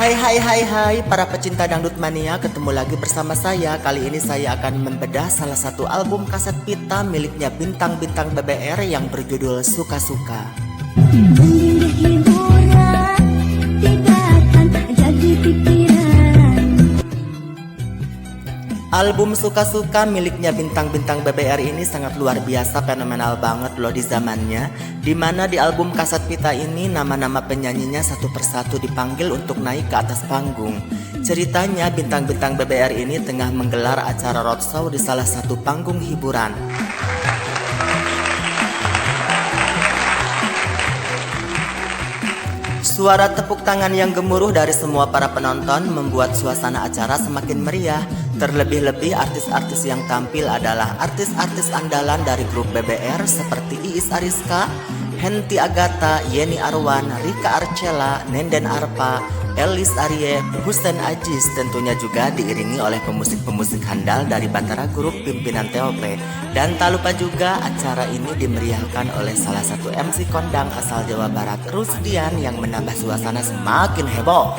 Hai para pecinta dangdut mania, ketemu lagi bersama saya. Kali ini saya akan membedah salah satu album kaset pita miliknya bintang-bintang BBR yang berjudul Suka-Suka. Album Suka-Suka miliknya bintang-bintang BBR ini sangat luar biasa, fenomenal banget loh di zamannya. Dimana di album kaset pita ini nama-nama penyanyinya satu persatu dipanggil untuk naik ke atas panggung. Ceritanya bintang-bintang BBR ini tengah menggelar acara roadshow di salah satu panggung hiburan. Suara tepuk tangan yang gemuruh dari semua para penonton membuat suasana acara semakin meriah. Terlebih-lebih artis-artis yang tampil adalah artis-artis andalan dari grup BBR seperti Iis Ariska, Henty Agatha, Yeni Arwan, Rika Arcella, Nenden Arpa, Elis Arie, Hussein Ajiz, tentunya juga diiringi oleh pemusik-pemusik handal dari Batara Group pimpinan TOP. Dan tak lupa juga acara ini dimeriahkan oleh salah satu MC kondang asal Jawa Barat, Rusdian, yang menambah suasana semakin heboh.